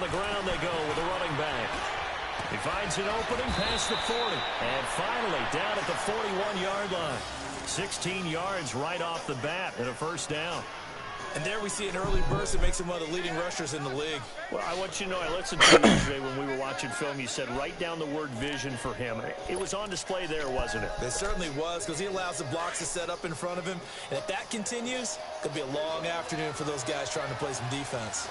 the ground they go with the running back. He finds an opening past the 40. And finally down at the 41-yard line. 16 yards right off the bat and a first down. And there we see an early burst that makes him one of the leading rushers in the league. Well, I want you to know, I listened to you yesterday when we were watching film. You said write down the word vision for him. It was on display there, wasn't it? It certainly was, because he allows the blocks to set up in front of him. And if that continues, it could be a long afternoon for those guys trying to play some defense.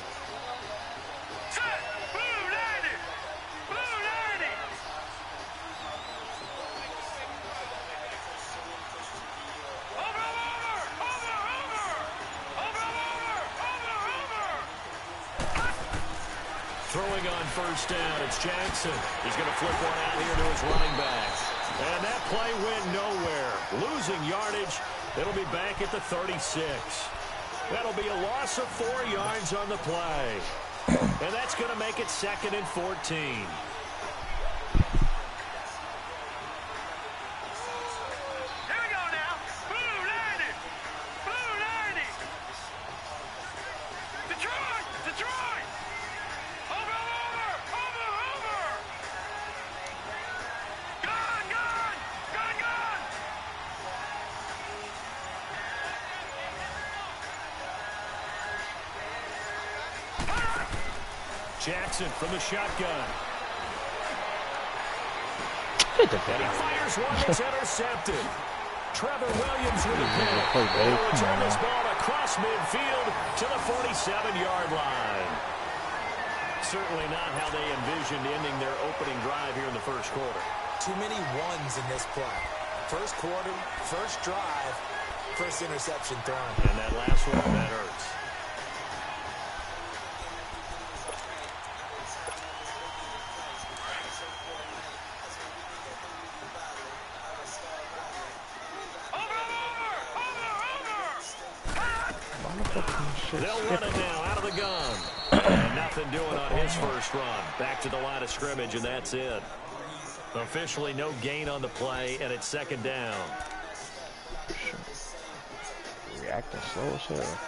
Throwing on first down, it's Jackson. He's going to flip one out here to his running back. And that play went nowhere. Losing yardage. It'll be back at the 36. That'll be a loss of 4 yards on the play. And that's going to make it 2nd and 14. Jackson from the shotgun. And he fires one that's intercepted. Trevor Williams with a pick. He'll return this ball across midfield to the 47-yard line. Certainly not how they envisioned ending their opening drive here in the first quarter. Too many ones in this play. First quarter, first drive, first interception thrown. And that last one, that hurts. They'll run it now out of the gun. And nothing doing on his first run. Back to the line of scrimmage, and that's it. Officially no gain on the play, and it's 2nd down. Reacting slow as hell.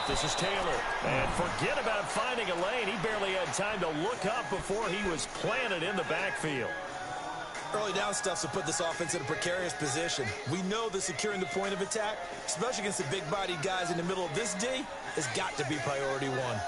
This is Taylor. And forget about finding a lane. He barely had time to look up before he was planted in the backfield. Early down stuff to put this offense in a precarious position. We know that securing the point of attack, especially against the big-bodied guys in the middle of this D, has got to be priority one.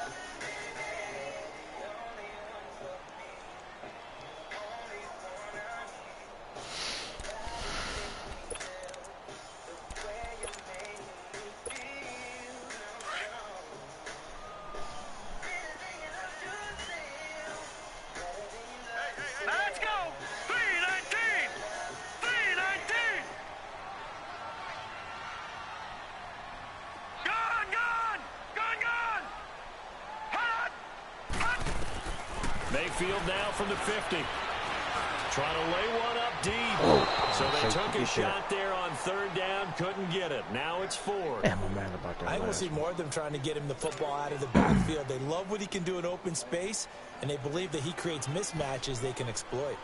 Mayfield now from the 50. Trying to lay one up deep. So they took a shot there on 3rd down, couldn't get it. Now it's 4. Damn, I'm mad about that. I will see more of them trying to get him the football out of the backfield. They love what he can do in open space, and they believe that he creates mismatches they can exploit.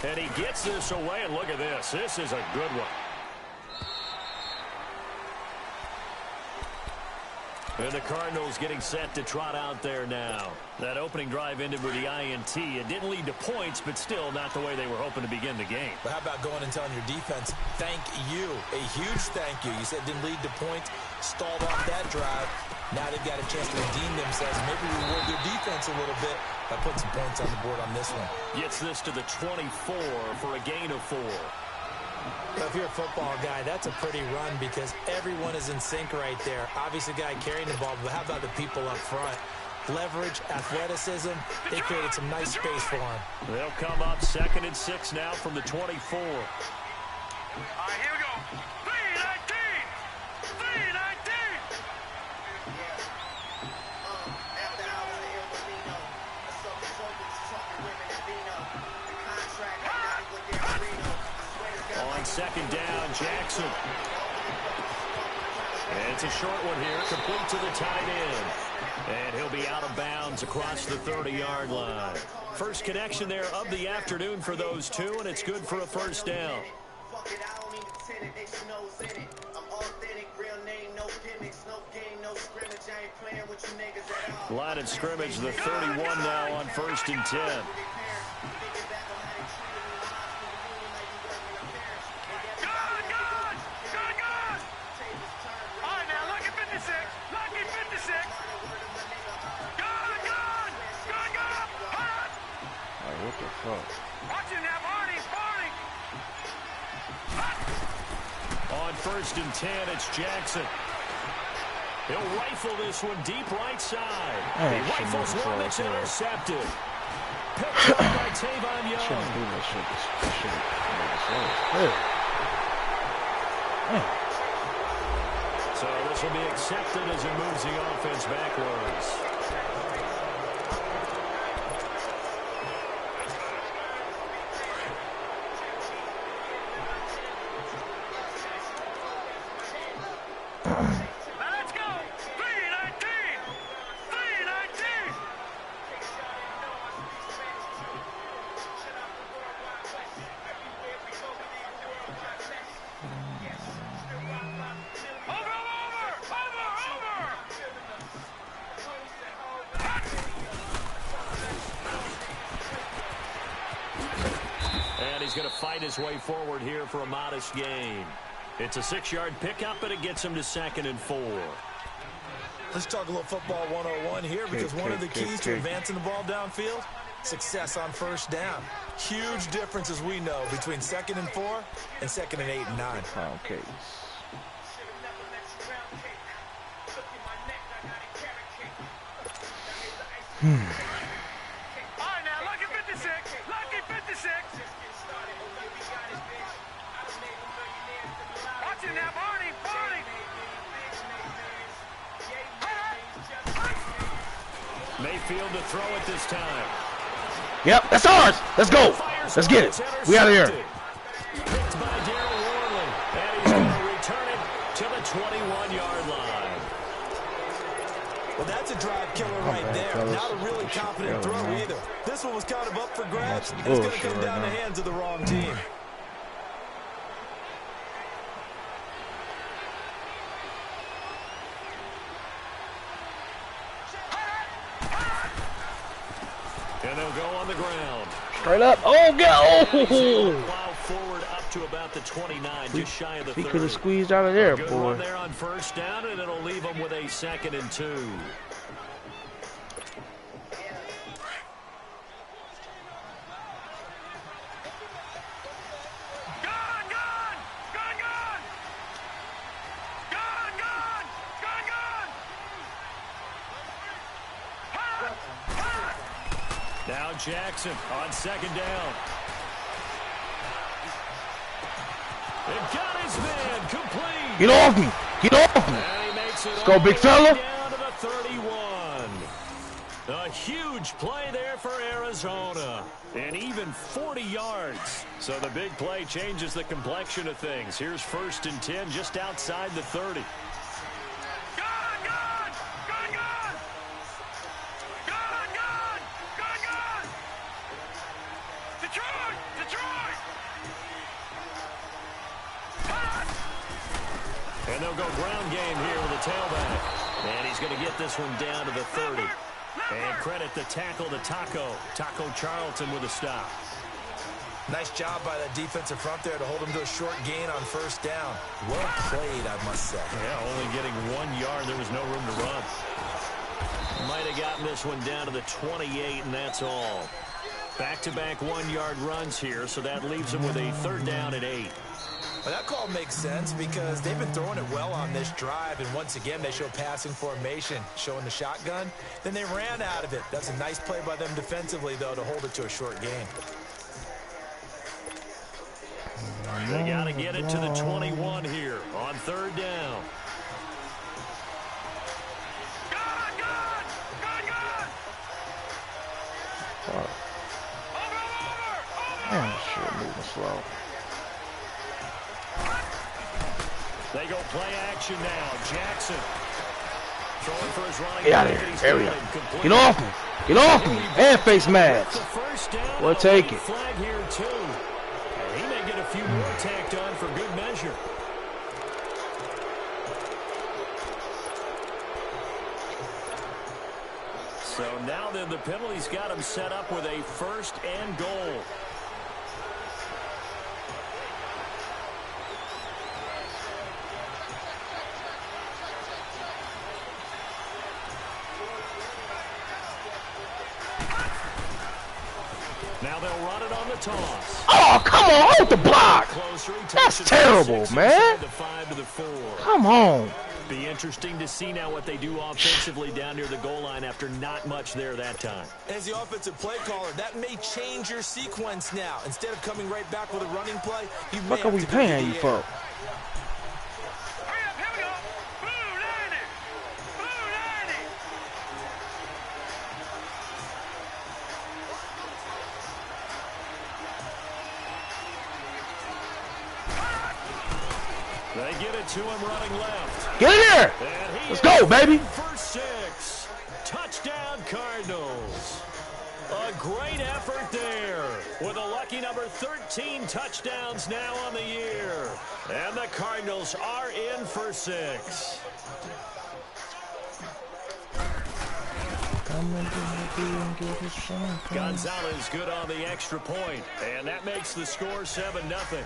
And he gets this away, and look at this. This is a good one. And the Cardinals getting set to trot out there now. That opening drive ended with the INT. It didn't lead to points, but still not the way they were hoping to begin the game. But how about going and telling your defense, thank you, a huge thank you. You said it didn't lead to points, stalled off that drive. Now they've got a chance to redeem themselves. Maybe reward their defense a little bit by putting some points on the board on this one. Gets this to the 24 for a gain of 4. If you're a football guy, that's a pretty run because everyone is in sync right there. Obviously, the guy carrying the ball, but how about the people up front? Leverage, athleticism, they created some nice space for him. They'll come up 2nd and 6 now from the 24. All right, here we go. 3-19! 3-19! On 2nd down, Jackson. And it's a short one here, complete to the tight end. And he'll be out of bounds across the 30-yard line. First connection there of the afternoon for those two, and it's good for a first down. Line of scrimmage, the 31 now on 1st and 10. What the fuck? Watch it now, Barney! On 1st and 10, it's Jackson. He'll rifle this one deep right side. He rifles one that's intercepted. Picked up by Tavon Young. Shouldn't do that shit. So this will be accepted as it moves the offense backwards. He's going to fight his way forward here for a modest gain. It's a 6-yard pickup, and it gets him to 2nd and 4. Let's talk a little football 101 here, because one of the keys to advancing the ball downfield, success on first down. Huge difference, as we know, between 2nd and 4 and 2nd and 8 and 9. Okay. Mayfield to throw it this time. Yep, that's ours. Let's go. Let's get it. We out of here. Picked by Darryl Worley, and he's going to return it to the 21-yard line. Well, that's a drive killer right there. Not a really confident throw either. This one was kind of up for grabs, and it's going to come down the hands of the wrong team. And they'll go on the ground. Straight up. Oh, go! Plow forward up to about the 29, just shy of the 30. He could have squeezed out of there, Good boy. run there on first down, and it'll leave him with a 2nd and 2. Now Jackson on 2nd down. And got his man complete. Get off me. Get off me. And he makes it Let's go, big fella. down to the 31. A huge play there for Arizona. And even 40 yards. So the big play changes the complexion of things. Here's 1st and 10 just outside the 30. And they'll go ground game here with a tailback. And he's going to get this one down to the 30. And credit the tackle to Taco Charlton with a stop. Nice job by the defensive front there to hold him to a short gain on first down. Well played, I must say. Yeah, only getting 1 yard. There was no room to run. Might have gotten this one down to the 28, and that's all. Back-to-back 1-yard runs here, so that leaves him with a 3rd down and 8. Well, that call makes sense because they've been throwing it well on this drive, and once again they show passing formation, showing the shotgun. Then they ran out of it. That's a nice play by them defensively, though, to hold it to a short gain. They got to get it to the 21 here on 3rd down. Man, shit moving slow. They go play action now. Jackson throwing for his running. Get out of here. There we go. Get off me. Get off me. And face mask. We'll take it. Flag here too. And he may get a few more tacked on for good measure. So now then the penalty's got him set up with a 1st and goal. Now they'll run it on the toss. Oh, come on, out the block. That's terrible, man. Come on. Be interesting to see now what they do offensively down near the goal line after not much there that time. As the offensive play caller, that may change your sequence now. Instead of coming right back with a running play, you may What are we paying you for? Hurry up, here we go. Blue 90. Blue 90. They get it to him running left. Get in there. Let's go, baby. For 6. Touchdown, Cardinals. A great effort there with a lucky number 13 touchdowns now on the year. And the Cardinals are in for 6. Gonzalez good on the extra point, and that makes the score 7-0.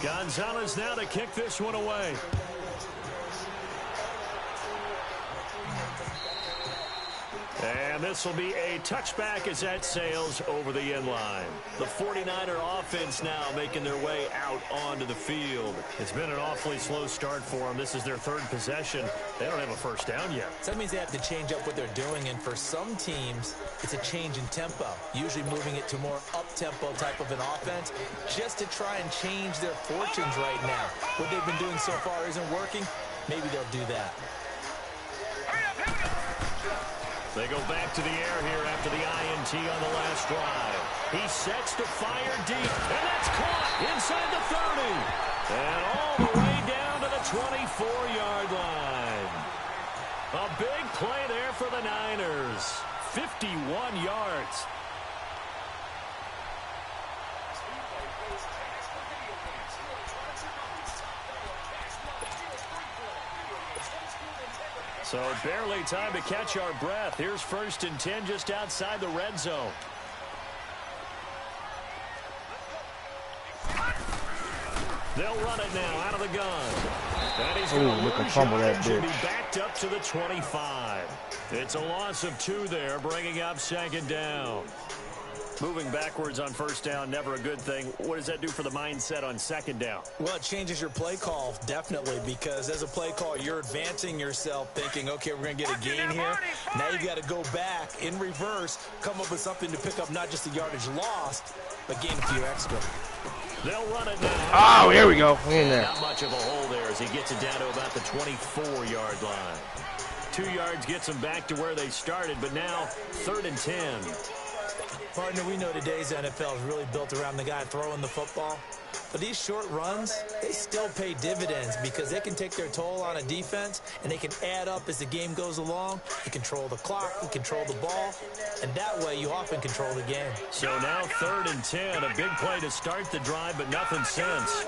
Gonzalez now to kick this one away. And this will be a touchback as that sails over the end line. The 49er offense now making their way out onto the field. It's been an awfully slow start for them. This is their 3rd possession. They don't have a 1st down yet. So that means they have to change up what they're doing, and for some teams, it's a change in tempo, usually moving it to more up-tempo type of an offense, just to try and change their fortunes right now. What they've been doing so far isn't working. Maybe they'll do that. Hurry up, here we go. They go back to the air here after the INT on the last drive. He sets to fire deep, and that's caught inside the 30. And all the way down to the 24-yard line. A big play there for the Niners. 51 yards. So barely time to catch our breath. Here's 1st and 10 just outside the red zone. They'll run it now out of the gun. And he's going to lose yardage and be backed up to the 25. It's a loss of 2 there, bringing up 2nd down. Moving backwards on 1st down, never a good thing. What does that do for the mindset on 2nd down? Well, it changes your play call, definitely, because as a play call, you're advancing yourself thinking, okay, we're going to get a gain here. Now you got to go back in reverse, come up with something to pick up not just the yardage lost, but gain a few extra. They'll run it now. Oh, here we go. We in there. Not much of a hole there as he gets it down to about the 24-yard line. 2 yards gets them back to where they started, but now 3rd and 10. Partner, we know today's NFL is really built around the guy throwing the football. But these short runs, they still pay dividends because they can take their toll on a defense, and they can add up as the game goes along. You control the clock, you control the ball, and that way you often control the game. So now 3rd and 10, a big play to start the drive, but nothing since.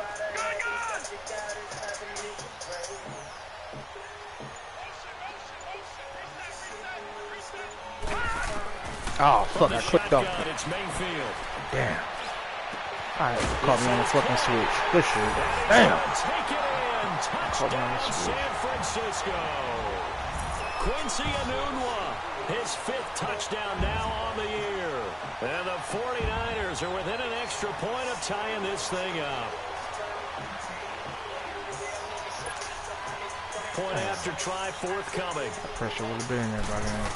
Oh, fuck, I clicked off. It's Mayfield. Damn. Alright, caught me on the fucking switch. Good shit. Damn. Take it in. Touchdown, San Francisco. Quincy Enunwa, his 5th touchdown now on the year. And the 49ers are within an extra point of tying this thing up. Point after try forthcoming. That pressure would have been in there by then.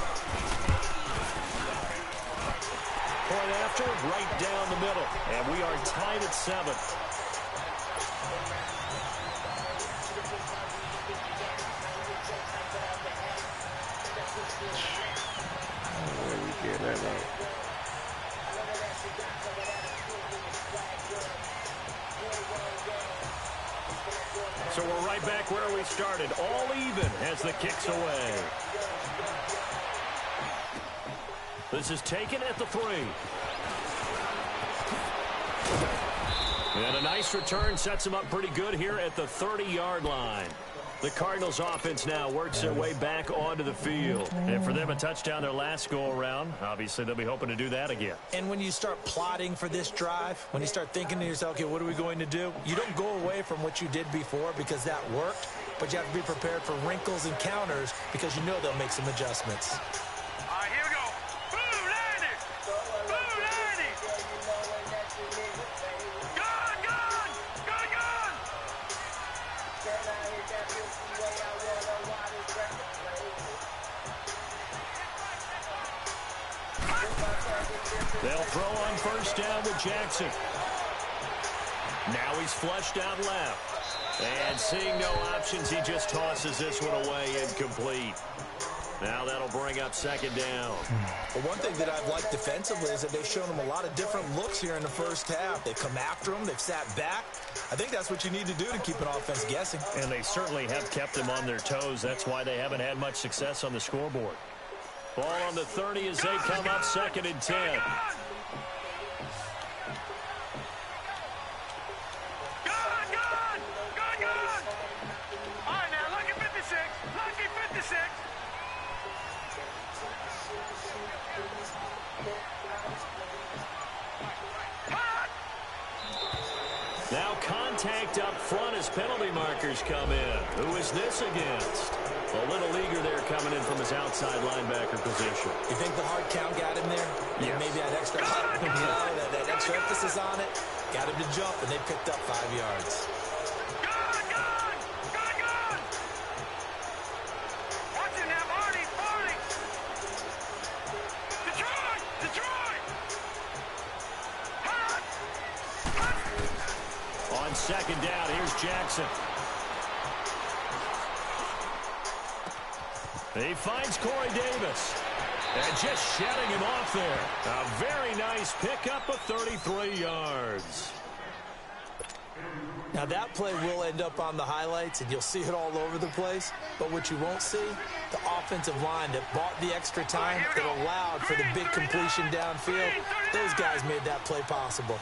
Point after, right down the middle. And we are tied at 7. Where we get that out? So we're right back where we started, all even as the kick's away. This is taken at the 3. And a nice return sets him up pretty good here at the 30-yard line. The Cardinals offense now works their way back onto the field. And for them, a touchdown their last go-around. Obviously, they'll be hoping to do that again. And when you start plotting for this drive, when you start thinking to yourself, okay, what are we going to do? You don't go away from what you did before because that worked, but you have to be prepared for wrinkles and counters because you know they'll make some adjustments. All right, here we go. Boo, Niners! Boo, Niners! Gone, gone! Gone, gone! They'll throw on first down with Jackson. Now he's flushed out left. And seeing no options, he just tosses this one away incomplete. Now that'll bring up second down. Well, one thing that I've liked defensively is that they've shown him a lot of different looks here in the first half. They've come after him. They've sat back. I think that's what you need to do to keep an offense guessing. And they certainly have kept them on their toes. That's why they haven't had much success on the scoreboard. Ball on the 30 as they come up second and 10. Gone, gone! Gone, gone! All right, now, lucky 56. Lucky 56. Hot! Now contact up front as penalty markers come in. Who is this against? A little eager there coming in from his outside linebacker position. You think the hard count got him there? Yes. Maybe that extra, that extra emphasis on it got him to jump, and they picked up 5 yards. Gone, gone! Gone, gone! Watch it now, Marty, Marty! Detroit! Detroit! Hot! Hot! On second down, here's Jackson. He finds Corey Davis. And just shutting him off there. A very nice pickup of 33 yards. Now, that play will end up on the highlights, and you'll see it all over the place. But what you won't see, the offensive line that bought the extra time, that allowed for the big completion downfield. Those guys made that play possible.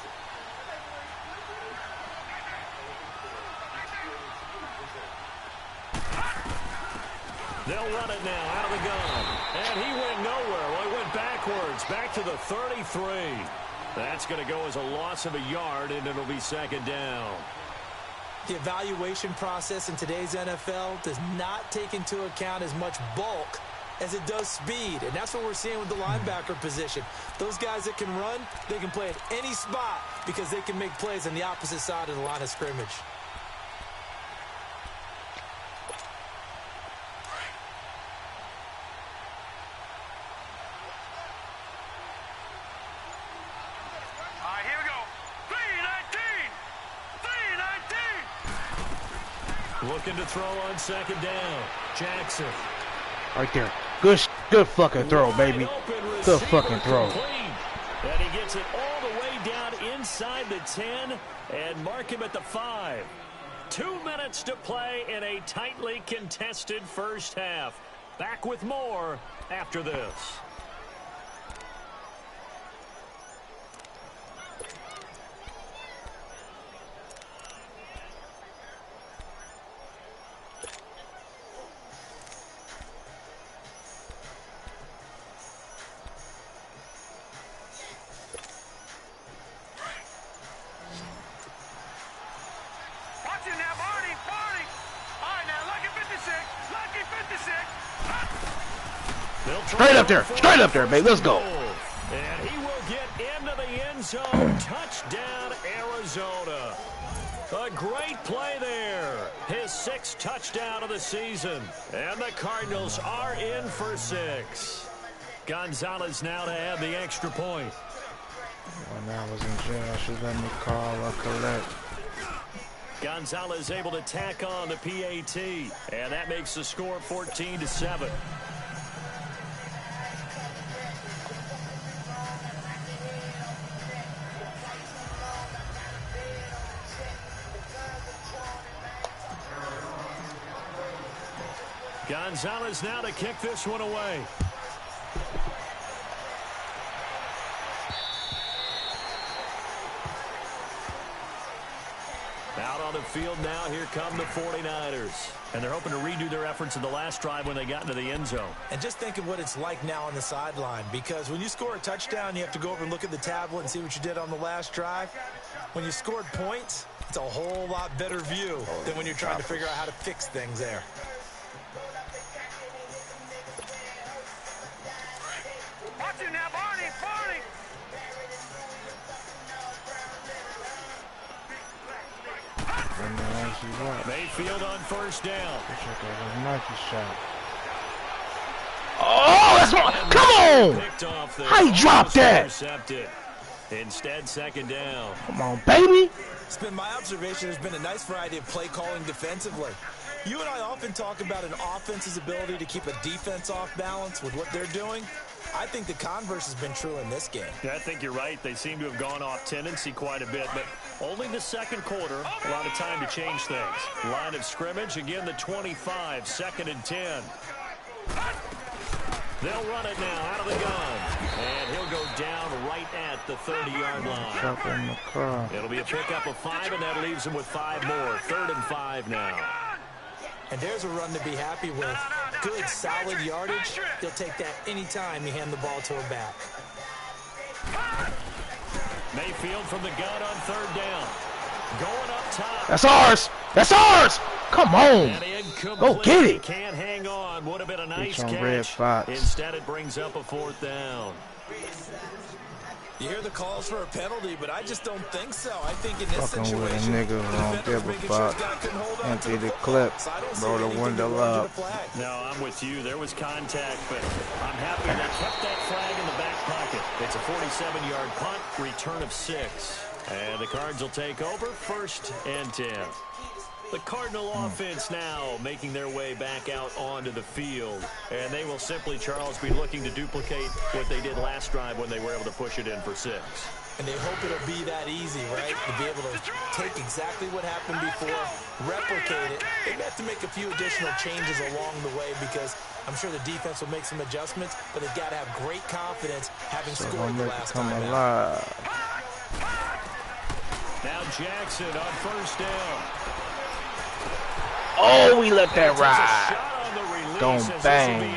They'll run it now out of the gun. And he went nowhere. Well, he went backwards, back to the 33. That's going to go as a loss of a yard, and it'll be second down. The evaluation process in today's NFL does not take into account as much bulk as it does speed, and that's what we're seeing with the linebacker position. Those guys that can run, they can play at any spot because they can make plays on the opposite side of the line of scrimmage. Looking to throw on second down. Jackson. Right there. Good fucking throw, baby. Good fucking throw. And he gets it all the way down inside the 10 and mark him at the 5. 2 minutes to play in a tightly contested first half. Back with more after this. Straight up there, baby. Let's go. And he will get into the end zone. Touchdown, Arizona. A great play there. His 6th touchdown of the season. And the Cardinals are in for 6. Gonzalez now to add the extra point. When I was in jail, I should let me call or collect. Gonzalez able to tack on the PAT. And that makes the score 14-7. Gonzalez now to kick this one away. Out on the field now, here come the 49ers. And they're hoping to redo their efforts in the last drive when they got into the end zone. And just think of what it's like now on the sideline, because when you score a touchdown, you have to go over and look at the tablet and see what you did on the last drive. When you scored points, it's a whole lot better view than when you're trying to figure out how to fix things there. Watch it now, Barney, Barney. Mayfield on first down. Oh, that's one. Come on! How you drop that? Instead, second down. Come on, baby. It's been my observation there's been a nice variety of play calling defensively. You and I often talk about an offense's ability to keep a defense off balance with what they're doing. I think the converse has been true in this game. Yeah, I think you're right. They seem to have gone off tendency quite a bit, but only the second quarter, a lot of time to change things. Line of scrimmage, again the 25, 2nd and 10. They'll run it now out of the gun. And he'll go down right at the 30-yard line. It'll be a pickup of 5, and that leaves him with 5 more. 3rd and 5 now. And there's a run to be happy with. Good, solid yardage. He'll take that anytime you hand the ball to him back. Mayfield from the gun on 3rd down. Going up top. That's ours. That's ours. Come on. Go get it. Can't hang on. Would have been a nice catch. Red Fox. Instead, it brings up a 4th down. You hear the calls for a penalty, but I just don't think so. I think in this Fucking situation, with a nigga who don't give a fuck. Empty the clip. Roll the window up. No, I'm with you. There was contact, but I'm happy they kept that flag in the back pocket. It's a 47-yard punt, return of 6. And the Cards will take over, 1st and 10. The Cardinal offense now making their way back out onto the field. And they will simply, Charles, be looking to duplicate what they did last drive when they were able to push it in for 6. And they hope it'll be that easy, right? To be able to take exactly what happened before, replicate it. They have to make a few additional changes along the way because I'm sure the defense will make some adjustments, but they've got to have great confidence having scored the last time out. Now Jackson on 1st down. Oh, we let that ride. Don't bang.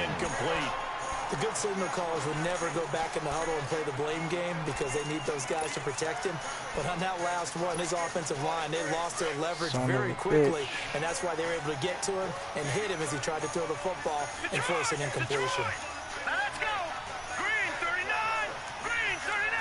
The good signal callers would never go back in the huddle and play the blame game because they need those guys to protect him. But on that last one, his offensive line, they lost their leverage very quickly, and that's why they were able to get to him and hit him as he tried to throw the football and force an incompletion. Now let's go. Green 39. Green 39.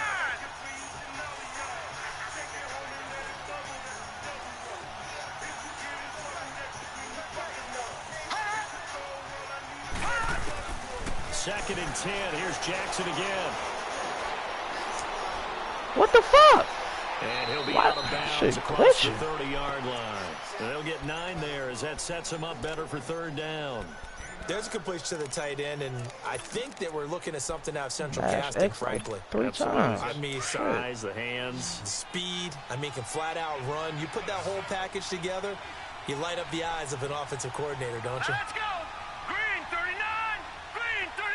Second and 10. Here's Jackson again. What the fuck? And he'll be out of bounds across the 30-yard line. And they'll get 9 there as that sets him up better for 3rd down. There's a completion to the tight end, and I think that we're looking at something out of central casting, frankly. 3 times. I mean, size, the hands, speed. I mean, can flat out run. You put that whole package together, you light up the eyes of an offensive coordinator, don't you? Let's go. Green 39. Green 39.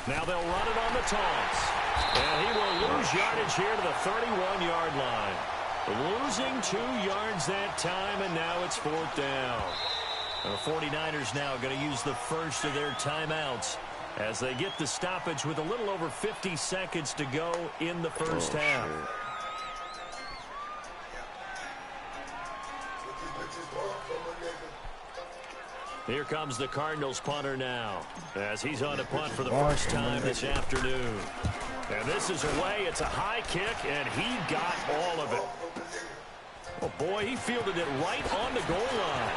Now they'll run it on the toss. And he will lose yardage here to the 31-yard line. Losing 2 yards that time, and now it's 4th down. The 49ers now going to use the first of their timeouts as they get the stoppage with a little over 50 seconds to go in the first half. Here comes the Cardinals punter now as he's on to punt for the first time this afternoon. And this is away. It's a high kick, and he got all of it. Oh, boy, he fielded it right on the goal line.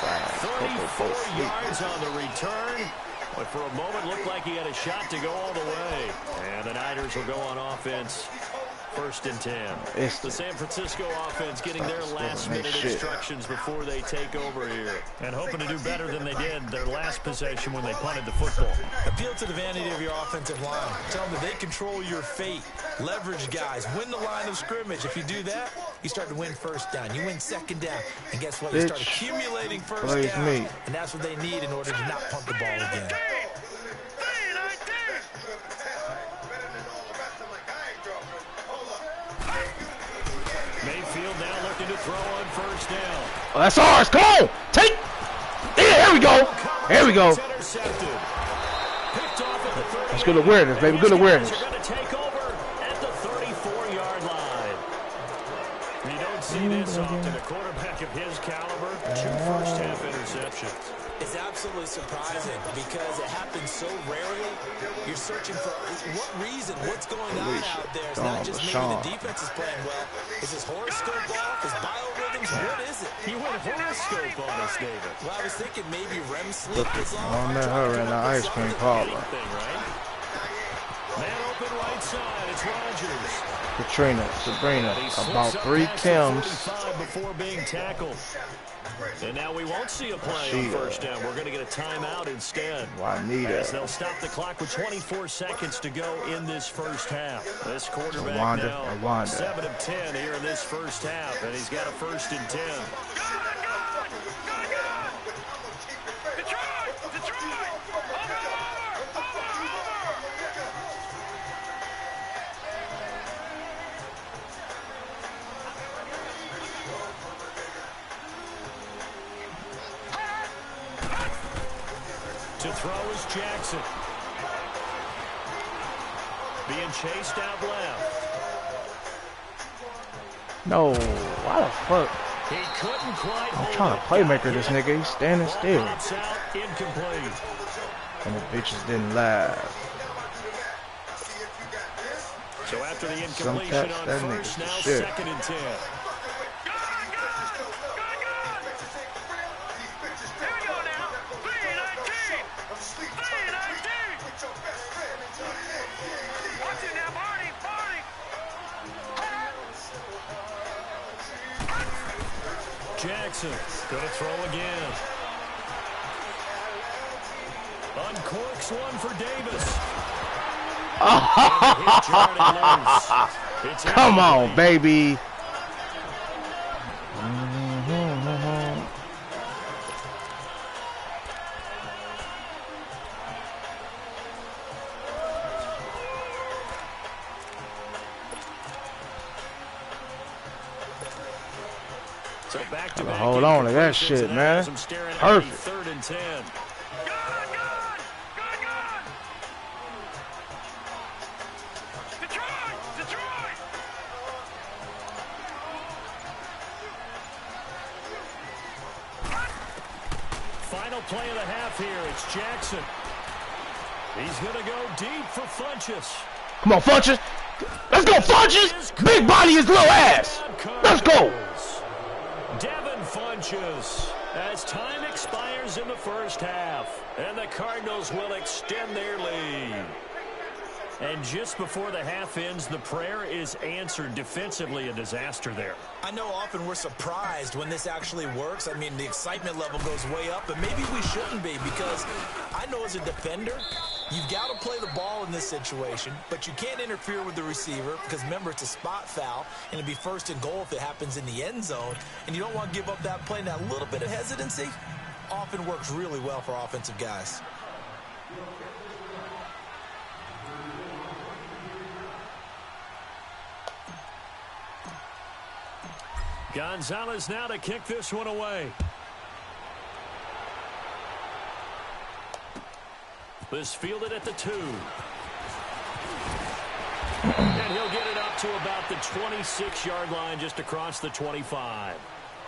Wow. 34 yards on the return. But for a moment, looked like he had a shot to go all the way. And the Niners will go on offense First and 10. It's The San Francisco offense getting their last-minute instructions before they take over here. And hoping to do better than they did their last possession when they punted the football. Appeal to the vanity of your offensive line. Tell them that they control your fate. Leverage guys. Win the line of scrimmage. If you do that, you start to win first down. You win second down. And guess what? You start accumulating first down. And that's what they need in order to not punt the ball again. Mayfield now looking to throw on first down. Oh, that's ours. Come on. Take. Yeah, here we go. Here we go. That's good awareness, baby. Good awareness. Going to take over at the 34-yard line. You don't see this often. A quarterback of his caliber, 2 first-half interceptions. It's absolutely surprising because it happens so rarely. You're searching for what reason, what's going on out there. It's not just maybe the defense is playing well. Is his horoscope off? Is biorhythms? What is it? He went horoscope on us, David. Well, I was thinking maybe REM sleep is off. I met her in the ice cream parlor. Man open right side. It's Rodgers. Sabrina, about 3 Tims. Before being tackled. And now we won't see a play on first down. We're going to get a timeout instead. As they'll stop the clock with 24 seconds to go in this first half. This quarterback now 7 of 10 here in this first half, and he's got a first and 10. To throw is Jackson. Being chased out left. No, why the fuck? He couldn't quite hold I'm trying to playmaker this nigga. He's standing still. Out, incomplete. And the bitches didn't laugh. So after the incompletion on first, now second and 10. Jackson going to throw again. Uncorks one for Davis. Come on, baby. So back to back. Hold on to that shit, man. Perfect. Third and 10. Detroit! Final play of the half here. It's Jackson. He's going to go deep for Funchess. Come on, Funchess. Let's go, Funchess. Big body is little ass. Let's go. Devin Funchess, as time expires in the first half, and the Cardinals will extend their lead. And just before the half ends, the prayer is answered. Defensively, a disaster there. I know often we're surprised when this actually works. I mean, the excitement level goes way up, but maybe we shouldn't be, because I know as a defender, you've got to play the ball in this situation, but you can't interfere with the receiver because, remember, it's a spot foul, and it'd be first and goal if it happens in the end zone, and you don't want to give up that play. And that little bit of hesitancy often works really well for offensive guys. Gonzalez now to kick this one away. This fielded at the 2. And he'll get it up to about the 26-yard line, just across the 25.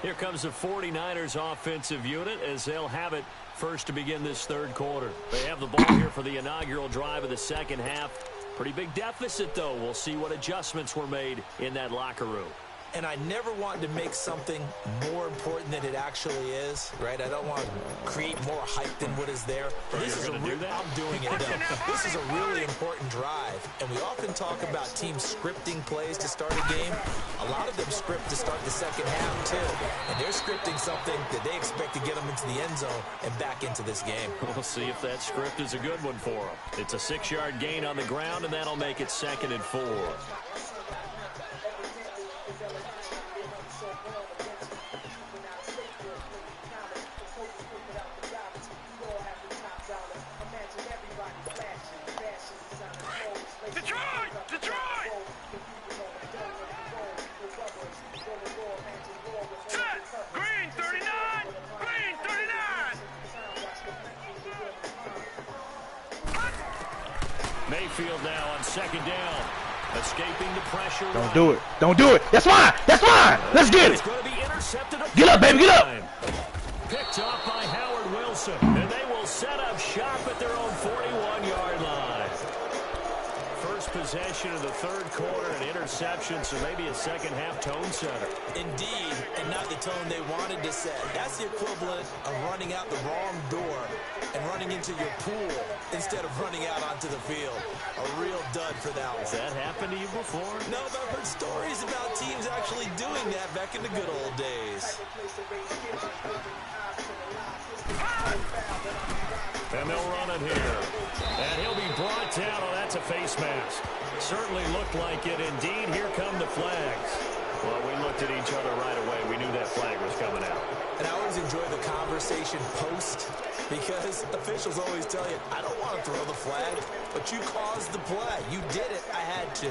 Here comes the 49ers offensive unit as they'll have it first to begin this third quarter. They have the ball here for the inaugural drive of the second half. Pretty big deficit, though. We'll see what adjustments were made in that locker room. And I never want to make something more important than it actually is, right? I don't want to create more hype than what is there. This is I'm doing it. This is a really important drive. And we often talk about teams scripting plays to start a game. A lot of them script to start the second half, too. And they're scripting something that they expect to get them into the end zone and back into this game. We'll see if that script is a good one for them. It's a 6-yard gain on the ground, and that'll make it 2nd and 4. Mayfield now on 2nd down. Escaping the pressure. Don't do it. Don't do it. That's fine. That's fine. Let's get it. Get up, baby. Get up. Picked off by Howard Wilson. And they will set up shop at their own 41-yard line. First possession of the 3rd quarter, an interception, so maybe a second-half tone setter. Indeed, and not the tone they wanted to set. That's the equivalent of running out the wrong door and running into your pool instead of running out onto the field. A real dud for that one. Has that happened to you before? No, but I've heard stories about teams actually doing that back in the good old days. And they'll run it here. And he'll be brought down. Oh, that's a face mask. Certainly looked like it. Indeed, here come the flags. Well, we looked at each other right away. We knew that flag was coming out. And I always enjoy the conversation post because officials always tell you, I don't want to throw the flag, but you caused the play. You did it. I had to.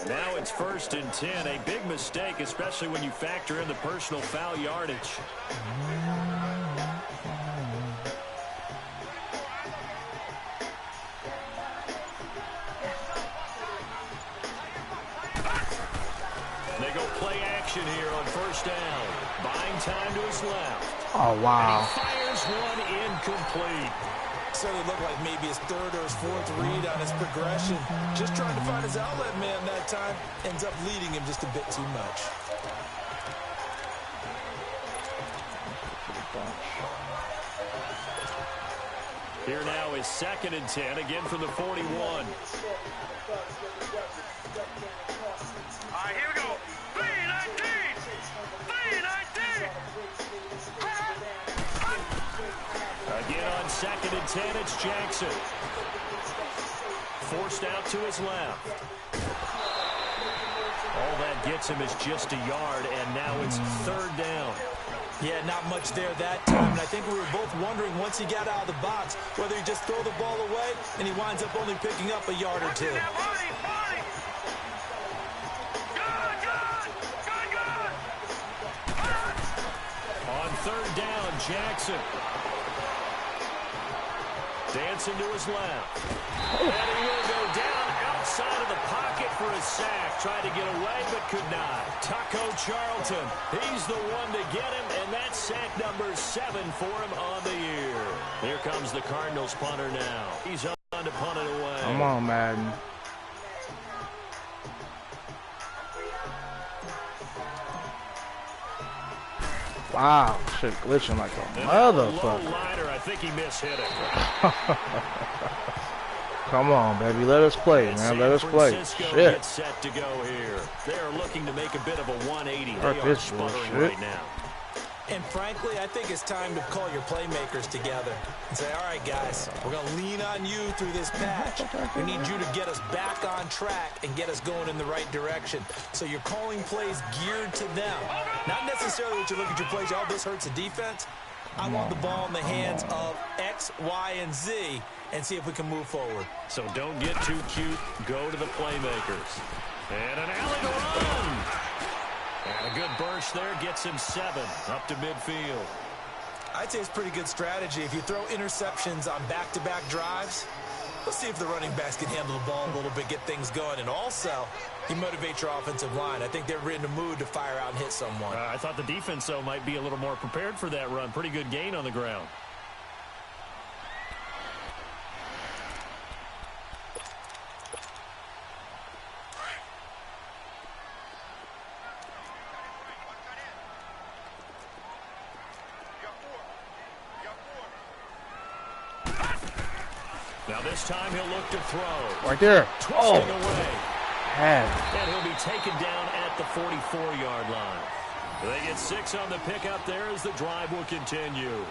Now it's 1st and 10. A big mistake, especially when you factor in the personal foul yardage. They go play action here on 1st down. Buying time to his left. Oh, wow. And he fires one incomplete. So it looked like maybe his 3rd or his 4th read on his progression. Just trying to find his outlet man that time. Ends up leading him just a bit too much. Here now is 2nd and 10, again from the 41. All right, here we go. 3-19. 3-19. Again on 2nd and 10, it's Jackson. Forced out to his left. All that gets him is just a yard, and now it's 3rd down. Yeah, not much there that time, and I think we were both wondering once he got out of the box whether he just throw the ball away, and he winds up only picking up a yard or two. On 3rd down, Jackson. Dancing to his left. And he will go down outside of the pocket for a sack. Tried to get away, but could not. Taco Charlton, he's the one to get him, and that's sack number 7 for him on the year. Here comes the Cardinals punter now. He's on to punt it away. Come on, Madden. Wow, shit glitching like a motherfucker. I think he mishit it. Come on, baby. Let us play, man. Let us play. Shit. Gets set to go here. They're looking to make a bit of a 180. They are sputtering right now. And frankly, I think it's time to call your playmakers together and say, all right, guys, we're going to lean on you through this patch. We need you to get us back on track and get us going in the right direction. So you're calling plays geared to them. Not necessarily that you look at your plays, oh, this hurts the defense. I want the ball in the hands of X, Y, and Z and see if we can move forward. So don't get too cute. Go to the playmakers. And an alley to run. And a good burst there gets him 7 up to midfield. I'd say it's pretty good strategy. If you throw interceptions on back-to-back drives, let's see if the running backs can handle the ball a little bit, get things going. And also, you motivate your offensive line. I think they're in the mood to fire out and hit someone. I thought the defense, though, might be a little more prepared for that run. Pretty good gain on the ground. Now this time he'll look to throw. Right there. Twisting away. Man. And he'll be taken down at the 44-yard line. They get 6 on the pickup there as the drive will continue.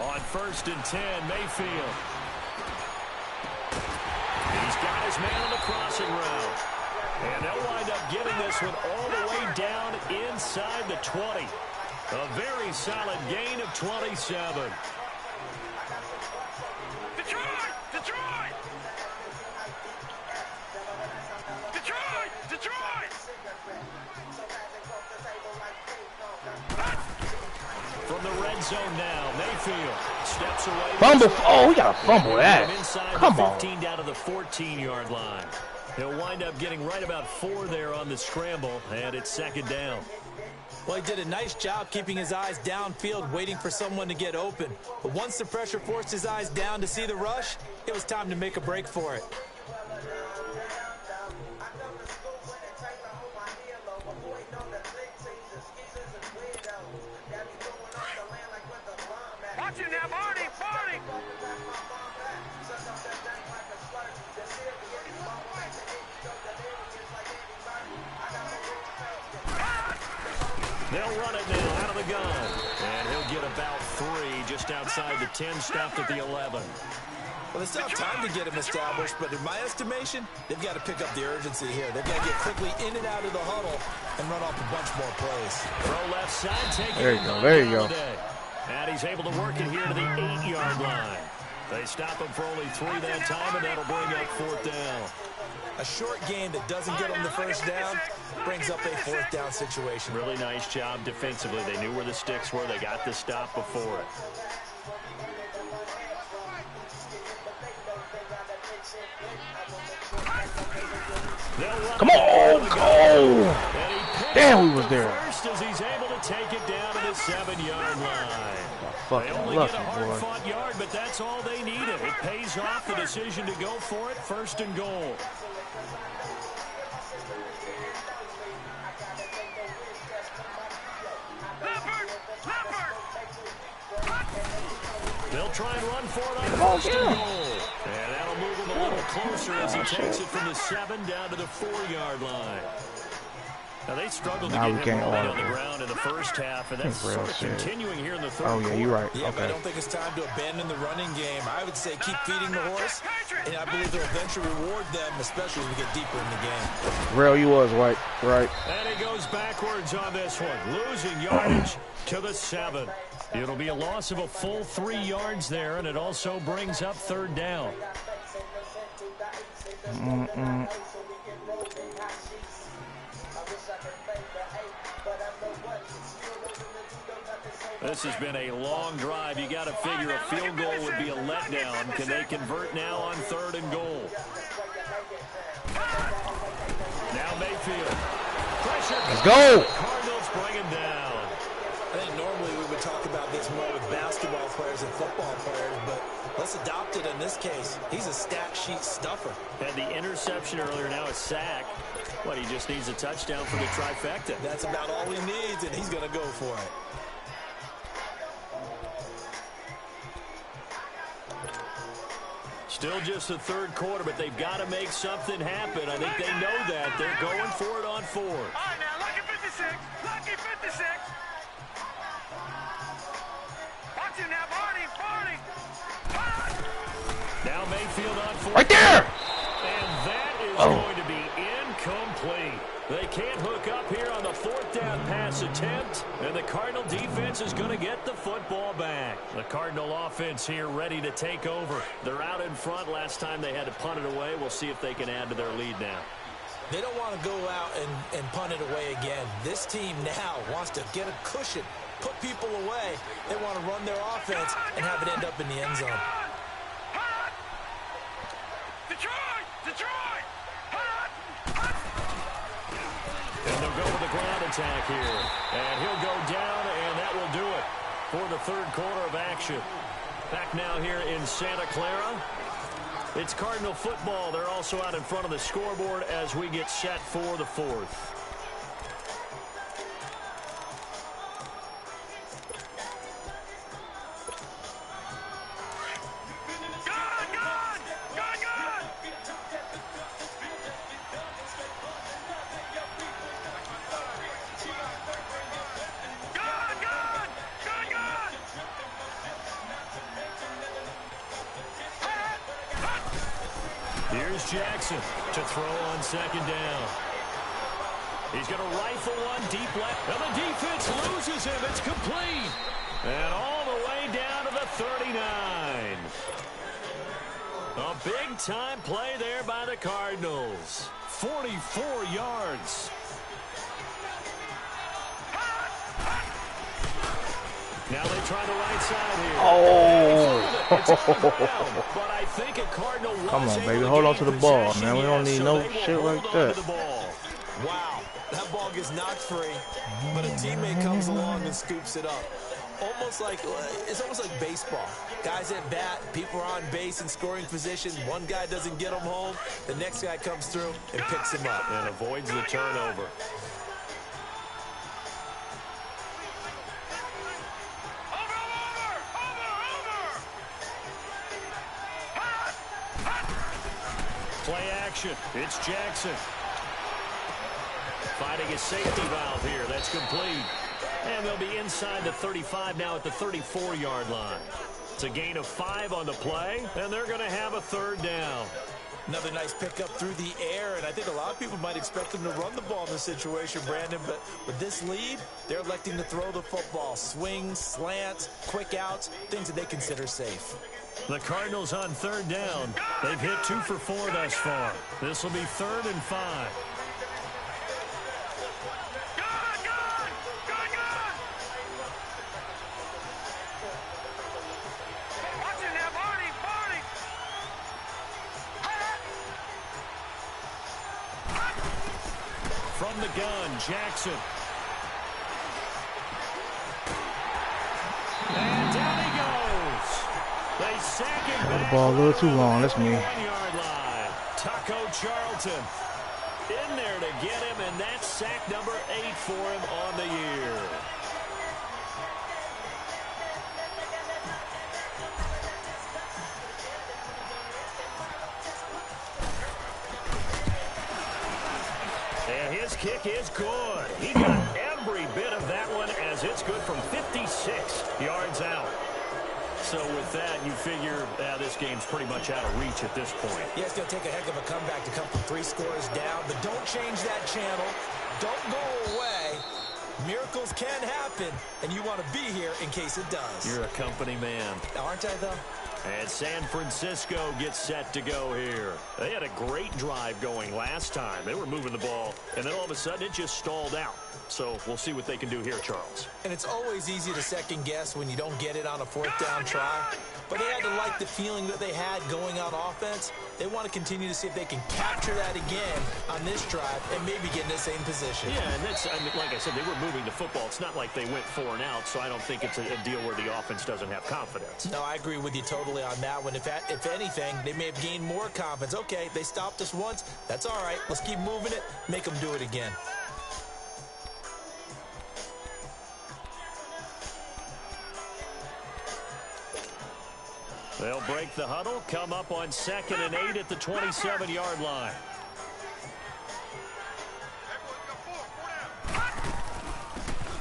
On 1st and 10, Mayfield. He's got his man on the crossing route. And they'll wind up getting this one all the way down inside the 20. A very solid gain of 27. Detroit! Detroit! Detroit! Detroit! From the red zone now, Mayfield steps away. Fumble. Oh, we got to fumble that. Come on. 15 down to the 14-yard line. He'll wind up getting right about 4 there on the scramble, and it's 2nd down. Well, he did a nice job keeping his eyes downfield, waiting for someone to get open. But once the pressure forced his eyes down to see the rush, it was time to make a break for it. Watch it now, Barney! Barney! They'll run it now out of the gun. And he'll get about 3 just outside the 10, stopped at the 11. Well, they still have time to get him established, but in my estimation, they've got to pick up the urgency here. They've got to get quickly in and out of the huddle and run off a bunch more plays. Throw left side, take There it. you go, there you go. And he's able to work it here to the 8-yard line. They stop him for only 3 that time, and that'll bring up 4th down. A short gain that doesn't get them the first down brings up a 4th down situation. Really nice job defensively. They knew where the sticks were. They got the stop before it. Come on, go! Damn, we was there. First as he's able to take it down to the 7-yard line. They Fucking only lucky, get a boy. hard-fought yard, but that's all they needed. It pays off the decision to go for it, 1st and goal. They'll try and run for it on 1st and goal. And that'll move him a little closer as he takes it from the 7 down to the 4-yard line. Now, they struggled to get him rolling on the ground in the first half, and that's sort of continuing here in the third quarter. Oh, yeah, you're right. Yeah, Okay. but I don't think it's time to abandon the running game. I would say keep feeding the horse, and I believe they'll eventually reward them, especially as we get deeper in the game. Real, you was right. Right. And he goes backwards on this one, losing yardage to the 7. It'll be a loss of a full 3 yards there, and it also brings up 3rd down. This has been a long drive. You got to figure a field goal would be a letdown. Can they convert now on 3rd and goal? Now Mayfield. Pressure. Let's go. Cardinals bring him down. I think normally we would talk about this more with basketball players and football players, but let's adopt it in this case. He's a stat sheet stuffer. Had the interception earlier, now a sack. What, he just needs a touchdown for the trifecta. That's about all he needs, and he's going to go for it. Still just the 3rd quarter, but they've got to make something happen. I think they know that. They're going for it on 4th. All right, now, lucky 56. Lucky 56. Watch it now, Barney. Barney. Now Mayfield on 4th. Right there. And that is going to be incomplete. They can't hook up here on the 4th down pass attempt, and the Cardinal defense is going to get the football back. The Cardinal offense here ready to take over. They're out in front. Last time they had to punt it away. We'll see if they can add to their lead now. They don't want to go out and punt it away again. This team now wants to get a cushion put people away. They want to run their offense and have it end up in the end zone. Detroit! Detroit! And they'll go with the ground attack here. And he'll go down, and that will do it for the third quarter of action. Back now here in Santa Clara. It's Cardinal football. They're also out in front of the scoreboard as we get set for the fourth. Here's Jackson to throw on second down. He's going to rifle one deep left. And the defense loses him. It's complete. And all the way down to the 39. A big-time play there by the Cardinals. 44 yards. Now they try the right side here. Oh! It's on the ground, but I think a Cardinal was Come on, able baby. to Hold on gain to the ball, possession, man. We don't yes, need so no they will shit hold like on that. to the ball. Wow, that ball gets knocked free, but a teammate comes along and scoops it up. It's almost like baseball. Guys at bat, people are on base in scoring position. One guy doesn't get him home. The next guy comes through and picks him up. And avoids the turnover. Play action. It's Jackson. Finding a safety valve here. That's complete. And they'll be inside the 35 now at the 34-yard line. It's a gain of 5 on the play, and they're going to have a third down. Another nice pickup through the air, and I think a lot of people might expect them to run the ball in this situation, Brandon, but with this lead, they're electing to throw the football. Swings, slants, quick outs, things that they consider safe. The Cardinals on third down. They've hit 2 for 4 thus far. This will be 3rd and 5. From the gun, Jackson. And down he goes. They sack it back. The ball a little too long. That's me. 1-yard line. Taco Charlton in there to get him, and that's sack number 8 for him on the year. And his kick is good. He got every bit of that one as it's good from 56 yards out. So with that, you figure this game's pretty much out of reach at this point. Yeah, it's going to take a heck of a comeback to come from 3 scores down, but don't change that channel. Don't go away. Miracles can happen, and you want to be here in case it does. You're a company man. Aren't I, though? And San Francisco gets set to go here. They had a great drive going last time. They were moving the ball, and then all of a sudden it just stalled out. So we'll see what they can do here, Charles. And it's always easy to second guess when you don't get it on a 4th down try. But they had to like the feeling that they had going on offense. They want to continue to see if they can capture that again on this drive and maybe get in the same position. Yeah, and that's, like I said, they were moving the football. It's not like they went 4 and out, so I don't think it's a deal where the offense doesn't have confidence. No, I agree with you totally on that one. If anything, they may have gained more confidence. Okay, they stopped us once. That's all right. Let's keep moving it. Make them do it again. They'll break the huddle, come up on 2nd and 8 at the 27-yard line.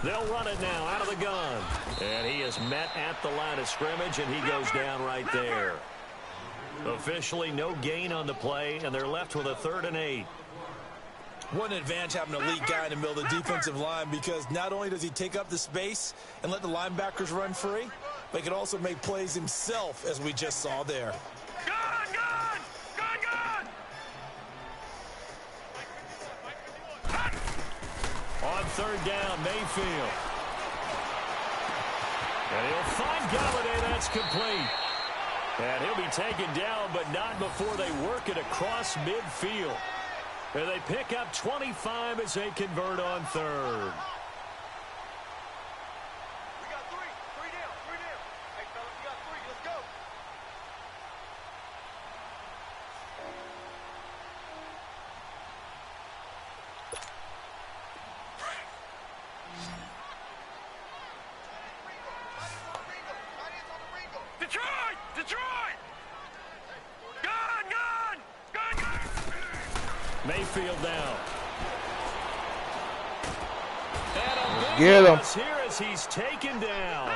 They'll run it now out of the gun. And he is met at the line of scrimmage, and he goes down right there. Officially no gain on the play, and they're left with a 3rd and 8. What an advantage having an elite guy in the middle of the defensive line, because not only does he take up the space and let the linebackers run free, but he can also make plays himself, as we just saw there. On 3rd down, Mayfield. And he'll find Galladay. That's complete. And he'll be taken down, but not before they work it across midfield. And they pick up 25 as they convert on third. We got three. Three down. Three down. Hey, fellas, we got three. Let's go. Detroit! Detroit! Gun! Gun! Gun! Gun! Mayfield now. And a Get big him. loss here as he's taken down.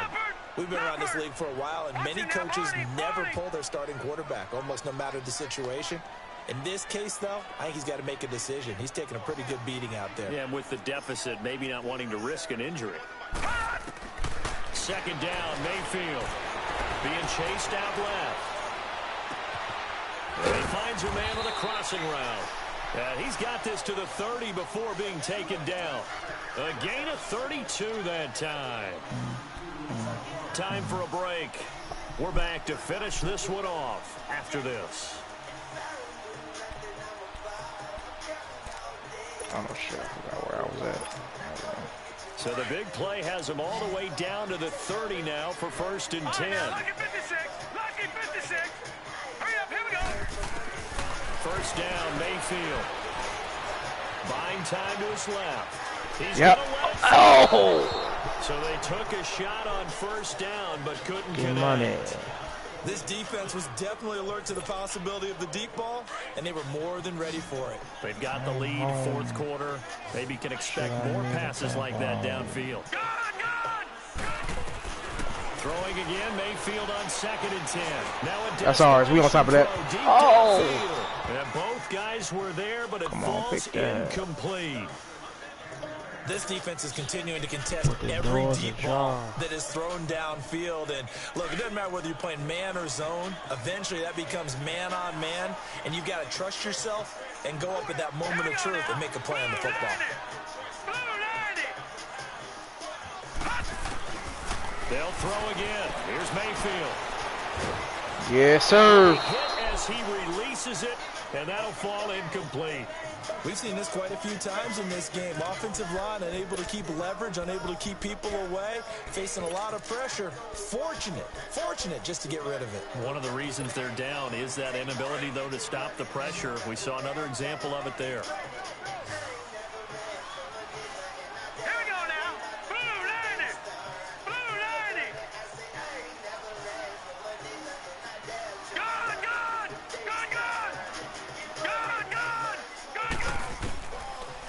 We've been around this league for a while, and many coaches never pull their starting quarterback, almost no matter the situation. In this case, though, I think he's got to make a decision. He's taking a pretty good beating out there. Yeah, and with the deficit, maybe not wanting to risk an injury. Second down, Mayfield. Being chased out left. And he finds a man on the crossing route. And he's got this to the 30 before being taken down. A gain of 32 that time. Time for a break. We're back to finish this one off after this. Oh, shit. I forgot where I was at. So the big play has him all the way down to the 30 now for 1st and 10. Lucky 56. Lucky 56. Hurry up. Here we go. First down, Mayfield. Buying time to his left. He's Yep. gonna let it Oh! So they took a shot on first down, but couldn't Get connect. money. This defense was definitely alert to the possibility of the deep ball, and they were more than ready for it. They've got the lead, fourth quarter. Maybe can expect more passes like that downfield. Gun! Gun! Throwing again, Mayfield on 2nd and 10. Now a That's ours. We on top of that. desperation throw deep Oh! downfield. And both guys were there, but it Come on, falls pick that. incomplete. This defense is continuing to contest the every doors deep ajar. ball that is thrown downfield. And look, it doesn't matter whether you're playing man or zone. Eventually, that becomes man on man, and you've got to trust yourself and go up at that moment of truth and make a play on the football. Blue 90. They'll throw again. Here's Mayfield. Yes, sir. Hit as he releases it, and that'll fall incomplete. We've seen this quite a few times in this game. Offensive line unable to keep leverage, unable to keep people away, facing a lot of pressure. Fortunate just to get rid of it. One of the reasons they're down is that inability, though, to stop the pressure. We saw another example of it there. Here we go now. Blue 90. Blue 90. Gun! Gun! Gun! Gun! Gun! Gun! Gun! Gun!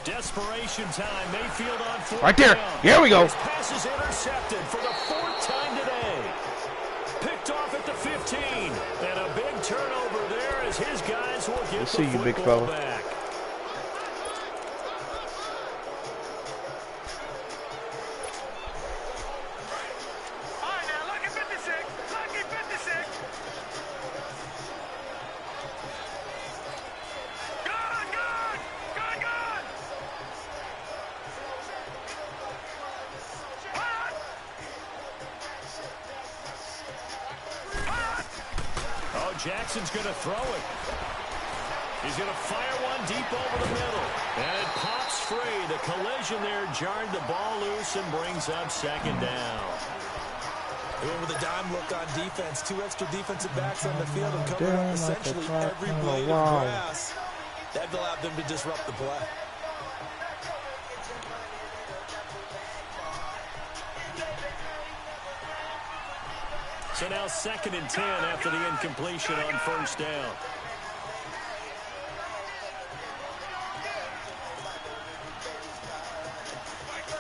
Desperation time. Mayfield on 4th Right there. down. Here we go. His pass is intercepted for the 4th time today. Picked off at the 15. And a big turnover there as his guys will get See the you, big football fella. back. All right, now, lucky 56. Lucky 56. Gun! Gun! Gun! Gun! Hot! Hot! Oh, Jackson's going to throw it. He's going to fire one deep over the middle. And it pops free. The collision there jarred the ball loose and brings up 2nd down. They went with a dime look on defense. 2 extra defensive backs on the field and covered up essentially every blade of grass. That allowed them to disrupt the play. So now 2nd and 10 after the incompletion on first down.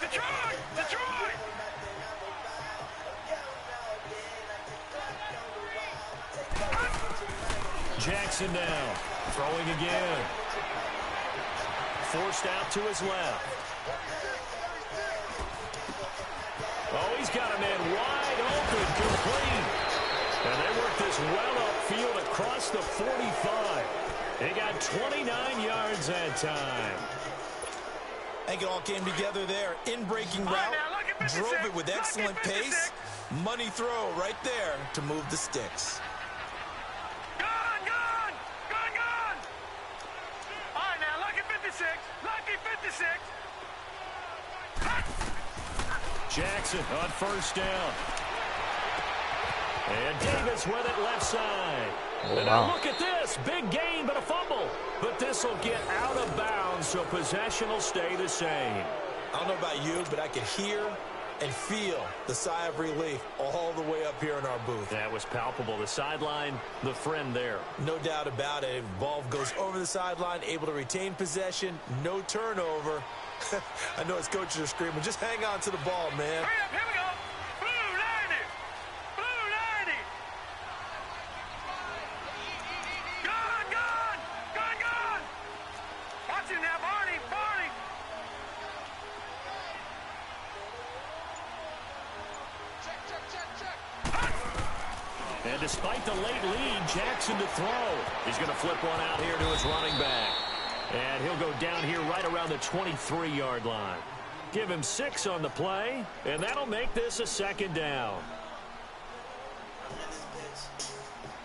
Detroit! Detroit! Jackson now throwing again. Forced out to his left. Oh, he's got a man wide open, complete. And they work this well upfield across the 45. They got 29 yards that time. I think it all came together there. In-breaking route, drove it with excellent pace. Money throw right there to move the sticks. Gone, gone, gone, gone. All right, now, lucky 56, lucky 56. Jackson on first down. And Davis with it left side. Wow. And now look at this. Big gain, but a fumble. But this will get out of bounds, so possession will stay the same. I don't know about you, but I could hear and feel the sigh of relief all the way up here in our booth. That was palpable. The sideline, the friend there. No doubt about it. Ball goes over the sideline, able to retain possession, no turnover. I know his coaches are screaming, just hang on to the ball, man. Hurry up, here we go. Blue 90. Blue 90. Gone, gone, gone, gone. Watch him now, Barney, Barney. And despite the late lead, Jackson to throw. He's going to flip one out here to his running back. And he'll go down here right around the 23-yard line. Give him 6 on the play, and that'll make this a second down.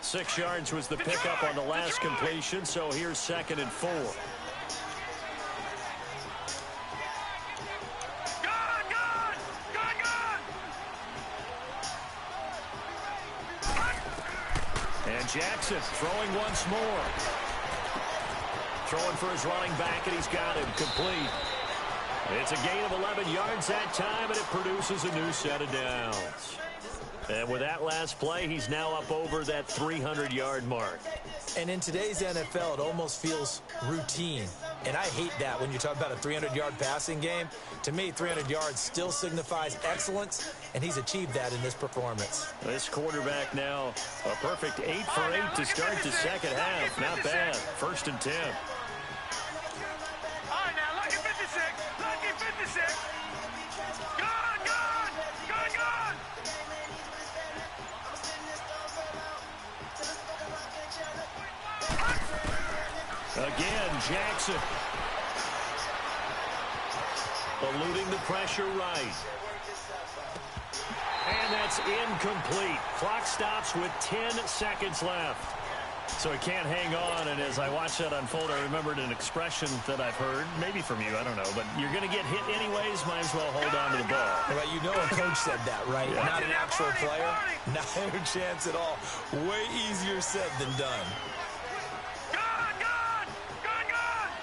6 yards was the pickup on the last completion, so here's 2nd and 4. Gone, gone, gone, gone. And Jackson throwing once more. Throwing for his running back, and he's got him complete. It's a gain of 11 yards that time, and it produces a new set of downs. And with that last play, he's now up over that 300-yard mark. And in today's NFL, it almost feels routine. And I hate that when you talk about a 300-yard passing game. To me, 300 yards still signifies excellence, and he's achieved that in this performance. This quarterback now a perfect 8 for 8 to start the second half. Not bad. 1st and 10. All right, now, lucky 56, lucky 56. Gone, gone, gone, gone. Again, Jackson. Eluding the pressure right. And that's incomplete. Clock stops with 10 seconds left. So he can't hang on, and as I watch that unfold, I remembered an expression that I've heard, maybe from you, I don't know, but you're going to get hit anyways, might as well hold on to the ball. Well, you know a coach said that, right? Yeah. Not an actual player. Not a chance at all. Way easier said than done. Gone, gone, gone, gone.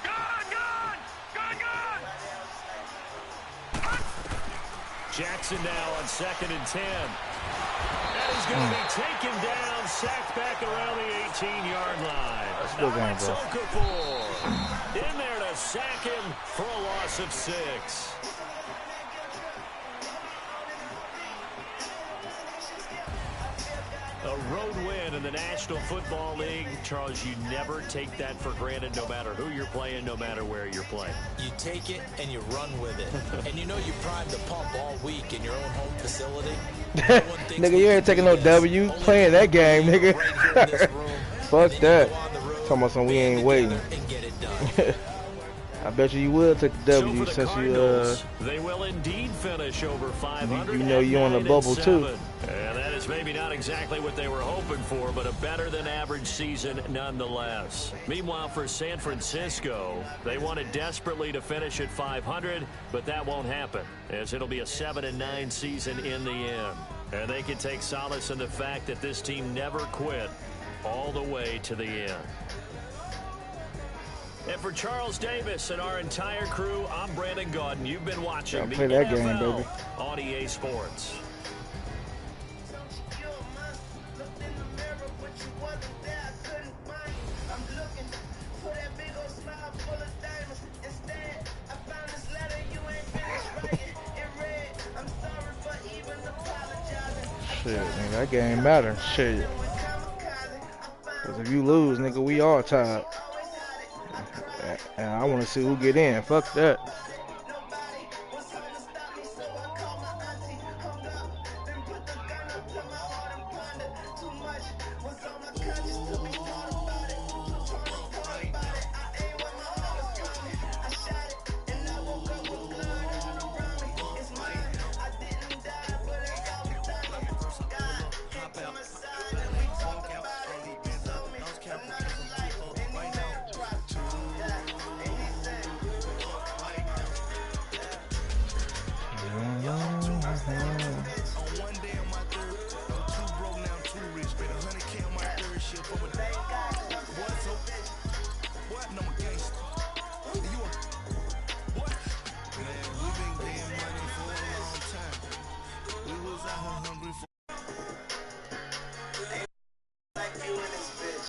Gone, gone, gone, gone. Jackson now on 2nd and 10. And he's going to be taken down, sacked back around the 18-yard line. Still going, bro. Okafor in there to sack him for a loss of 6. A road win in the National Football League. Charles, you never take that for granted no matter who you're playing, no matter where you're playing. You take it and you run with it. And you know you primed the pump all week in your own home facility. Nigga, you ain't taking no W playing that game, nigga. Fuck that. Talking about something we ain't waiting. I bet you will take the W since you they will indeed finish over 500. You know you on the bubble too. And that is maybe not exactly what they were hoping for, but a better than average season nonetheless. Meanwhile, for San Francisco, they wanted desperately to finish at 500, but that won't happen, as it'll be a 7-9 season in the end. And they can take solace in the fact that this team never quit all the way to the end. And for Charles Davis and our entire crew, I'm Brandon Gaudin. You've been watching the play that game, NFL baby. on EA Sports. Shit, nigga, that game matter. Shit. Cause if you lose, nigga, we all tied. And I want to see who get in. Fuck that.